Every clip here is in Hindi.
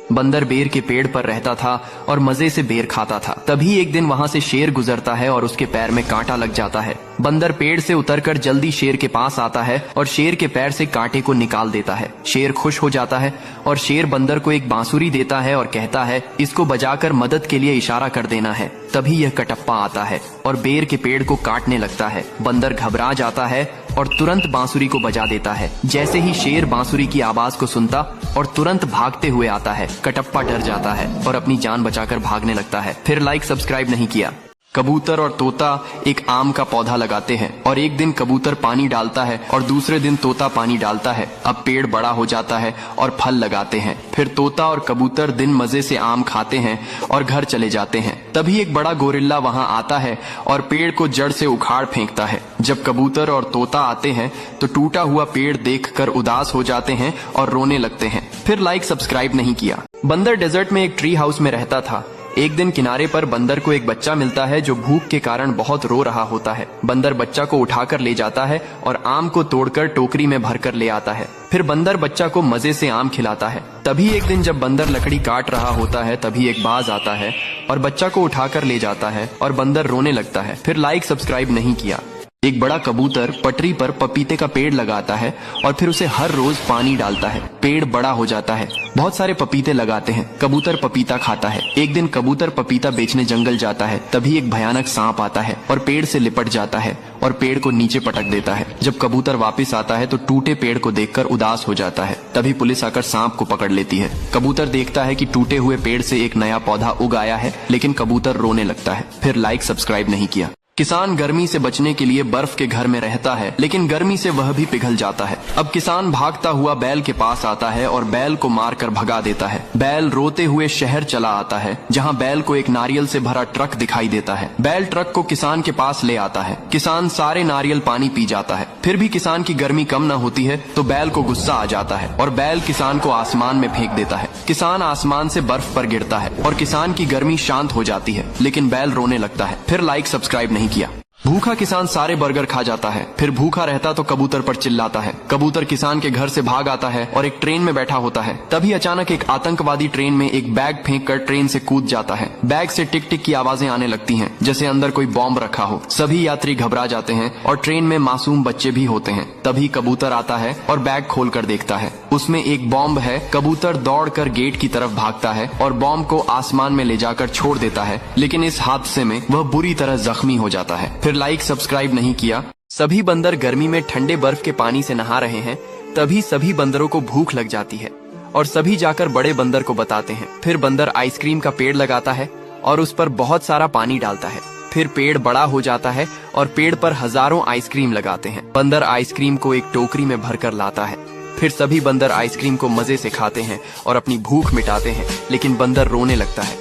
बंदर बेर के पेड़ पर रहता था और मजे से बेर खाता था। तभी एक दिन वहां से शेर गुजरता है और उसके पैर में कांटा लग जाता है। बंदर पेड़ से उतरकर जल्दी शेर के पास आता है और शेर के पैर से कांटे को निकाल देता है। शेर खुश हो जाता है और शेर बंदर को एक बांसुरी देता है और कहता है, इसको बजाकर मदद के लिए इशारा कर देना है। तभी यह कटप्पा आता है और बेर के पेड़ को काटने लगता है। बंदर घबरा जाता है और तुरंत बांसुरी को बजा देता है। जैसे ही शेर बांसुरी की आवाज को सुनता और तुरंत भागते हुए आता है, कटप्पा डर जाता है और अपनी जान बचाकर भागने लगता है। फिर लाइक सब्सक्राइब नहीं किया। कबूतर और तोता एक आम का पौधा लगाते हैं और एक दिन कबूतर पानी डालता है और दूसरे दिन तोता पानी डालता है। अब पेड़ बड़ा हो जाता है और फल लगाते हैं। फिर तोता और कबूतर दिन मजे से आम खाते हैं और घर चले जाते हैं। तभी एक बड़ा गोरिल्ला वहां आता है और पेड़ को जड़ से उखाड़ फेंकता है। जब कबूतर और तोता आते हैं तो टूटा हुआ पेड़ देखकर उदास हो जाते हैं और रोने लगते हैं। फिर लाइक सब्सक्राइब नहीं किया। बंदर डेजर्ट में एक ट्री हाउस में रहता था। एक दिन किनारे पर बंदर को एक बच्चा मिलता है जो भूख के कारण बहुत रो रहा होता है। बंदर बच्चा को उठाकर ले जाता है और आम को तोड़कर टोकरी में भरकर ले आता है। फिर बंदर बच्चा को मजे से आम खिलाता है। तभी एक दिन जब बंदर लकड़ी काट रहा होता है तभी एक बाज आता है और बच्चा को उठाकर ले जाता है और बंदर रोने लगता है। फिर लाइक सब्सक्राइब नहीं किया। एक बड़ा कबूतर पटरी पर पपीते का पेड़ लगाता है और फिर उसे हर रोज पानी डालता है। पेड़ बड़ा हो जाता है। बहुत सारे पपीते लगाते हैं। कबूतर पपीता खाता है। एक दिन कबूतर पपीता बेचने जंगल जाता है। तभी एक भयानक सांप आता है और पेड़ से लिपट जाता है और पेड़ को नीचे पटक देता है। जब कबूतर वापस आता है तो टूटे पेड़ को देखकर उदास हो जाता है। तभी पुलिस आकर सांप को पकड़ लेती है। कबूतर देखता है कि टूटे हुए पेड़ से एक नया पौधा उग आया है, लेकिन कबूतर रोने लगता है। फिर लाइक सब्सक्राइब नहीं किया। किसान गर्मी से बचने के लिए बर्फ के घर में रहता है, लेकिन गर्मी से वह भी पिघल जाता है। अब किसान भागता हुआ बैल के पास आता है और बैल को मारकर भगा देता है। बैल रोते हुए शहर चला आता है, जहां बैल को एक नारियल से भरा ट्रक दिखाई देता है। बैल ट्रक को किसान के पास ले आता है। किसान सारे नारियल पानी पी जाता है। फिर भी किसान की गर्मी कम न होती है तो बैल को गुस्सा आ जाता है और बैल किसान को आसमान में फेंक देता है। किसान आसमान से बर्फ पर गिरता है और किसान की गर्मी शांत हो जाती है, लेकिन बैल रोने लगता है। फिर लाइक सब्सक्राइब नहीं किया। भूखा किसान सारे बर्गर खा जाता है। फिर भूखा रहता तो कबूतर पर चिल्लाता है। कबूतर किसान के घर से भाग आता है और एक ट्रेन में बैठा होता है। तभी अचानक एक आतंकवादी ट्रेन में एक बैग फेंककर ट्रेन से कूद जाता है। बैग से टिक टिक की आवाजें आने लगती हैं, जैसे अंदर कोई बॉम्ब रखा हो। सभी यात्री घबरा जाते हैं और ट्रेन में मासूम बच्चे भी होते हैं। तभी कबूतर आता है और बैग खोलकर देखता है, उसमें एक बॉम्ब है। कबूतर दौड़कर गेट की तरफ भागता है और बॉम्ब को आसमान में ले जाकर छोड़ देता है, लेकिन इस हादसे में वह बुरी तरह जख्मी हो जाता है। फिर लाइक सब्सक्राइब नहीं किया। सभी बंदर गर्मी में ठंडे बर्फ के पानी से नहा रहे हैं। तभी सभी बंदरों को भूख लग जाती है और सभी जाकर बड़े बंदर को बताते हैं। फिर बंदर आइसक्रीम का पेड़ लगाता है और उस पर बहुत सारा पानी डालता है। फिर पेड़ बड़ा हो जाता है और पेड़ पर हजारों आइसक्रीम लगाते हैं। बंदर आइसक्रीम को एक टोकरी में भरकर लाता है। फिर सभी बंदर आइसक्रीम को मजे से खाते हैं और अपनी भूख मिटाते हैं, लेकिन बंदर रोने लगता है।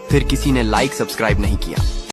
फिर किसी ने लाइक सब्सक्राइब नहीं किया।